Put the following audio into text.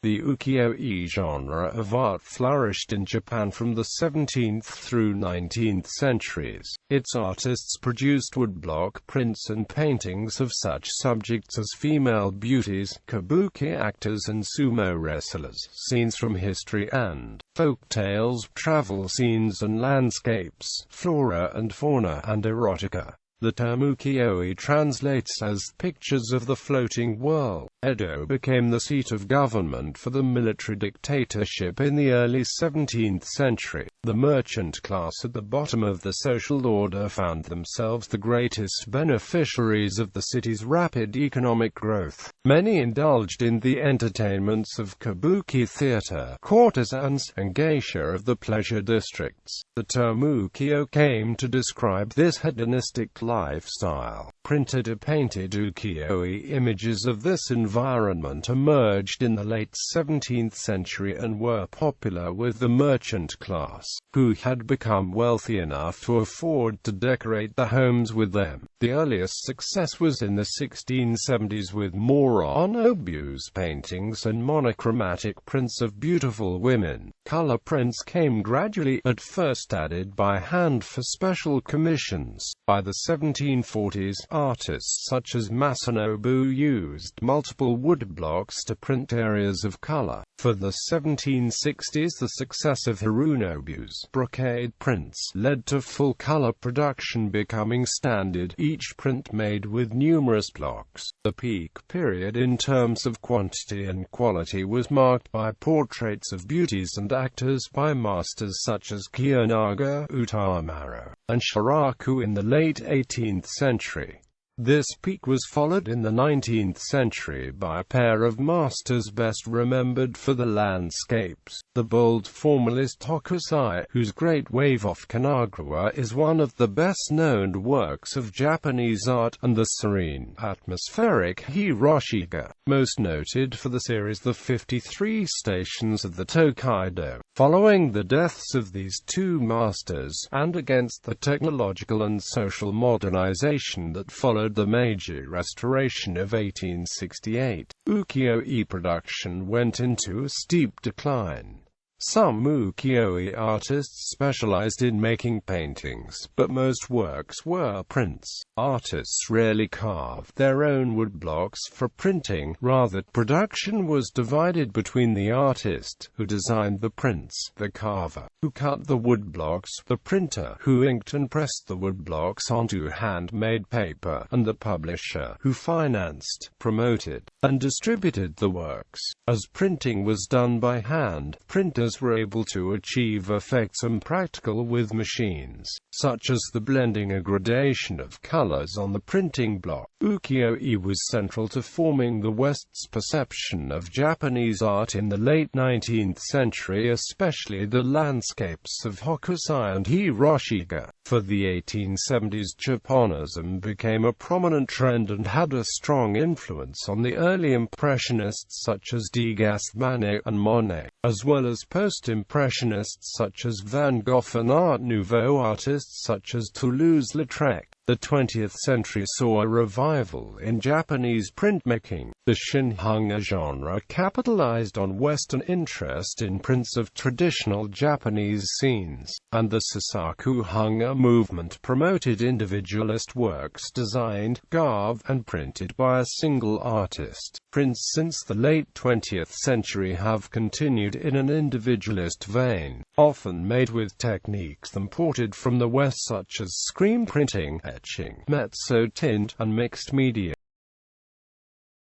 The ukiyo-e genre of art flourished in Japan from the 17th through 19th centuries. Its artists produced woodblock prints and paintings of such subjects as female beauties, kabuki actors and sumo wrestlers, scenes from history and folk tales, travel scenes and landscapes, flora and fauna, and erotica. The term ukiyo-e translates as "pictures of the floating world." Edo became the seat of government for the military dictatorship in the early 17th century. The merchant class at the bottom of the social order found themselves the greatest beneficiaries of the city's rapid economic growth. Many indulged in the entertainments of kabuki theater, courtesans, and geisha of the pleasure districts. The term ukiyo came to describe this hedonistic lifestyle. Printed or painted ukiyo-e images of this environment emerged in the late 17th century and were popular with the merchant class, who had become wealthy enough to afford to decorate their homes with them. The earliest success was in the 1670s with Moronobu's paintings and monochromatic prints of beautiful women. Color prints came gradually, at first added by hand for special commissions. By the 1740s, artists such as Masanobu used multiple woodblocks to print areas of color. For the 1760s, the success of Hironobu's brocade prints led to full-color production becoming standard, each print made with numerous blocks. The peak period in terms of quantity and quality was marked by portraits of beauties and actors by masters such as Kiyonaga, Utamaro, and Shiraku in the late 18th century. This peak was followed in the 19th century by a pair of masters best remembered for the landscapes, the bold formalist Hokusai, whose Great Wave off Kanagawa is one of the best-known works of Japanese art, and the serene, atmospheric Hiroshige, most noted for the series The 53 Stations of the Tokaido. Following the deaths of these two masters, and against the technological and social modernization that followed the Meiji Restoration of 1868, ukiyo-e production went into a steep decline. Some ukiyo-e artists specialized in making paintings, but most works were prints. Artists rarely carved their own woodblocks for printing, rather, production was divided between the artist, who designed the prints, the carver, who cut the woodblocks, the printer, who inked and pressed the woodblocks onto handmade paper, and the publisher, who financed, promoted, and distributed the works. As printing was done by hand, printers were able to achieve effects impractical with machines, such as the blending or gradation of colors on the printing block. Ukiyo-e was central to forming the West's perception of Japanese art in the late 19th century, especially the landscapes of Hokusai and Hiroshige. For the 1870s, Japonism became a prominent trend and had a strong influence on the early Impressionists such as Degas, Manet, and Monet, as well as post-Impressionists such as Van Gogh and Art Nouveau artists such as Toulouse-Lautrec. The 20th century saw a revival in Japanese printmaking. The Shinhanga genre capitalized on Western interest in prints of traditional Japanese scenes, and the Sasaku-hanga movement promoted individualist works designed, carved, and printed by a single artist. Prints since the late 20th century have continued in an individualist vein, often made with techniques imported from the West such as screen printing, etching, mezzo tint, and mixed media.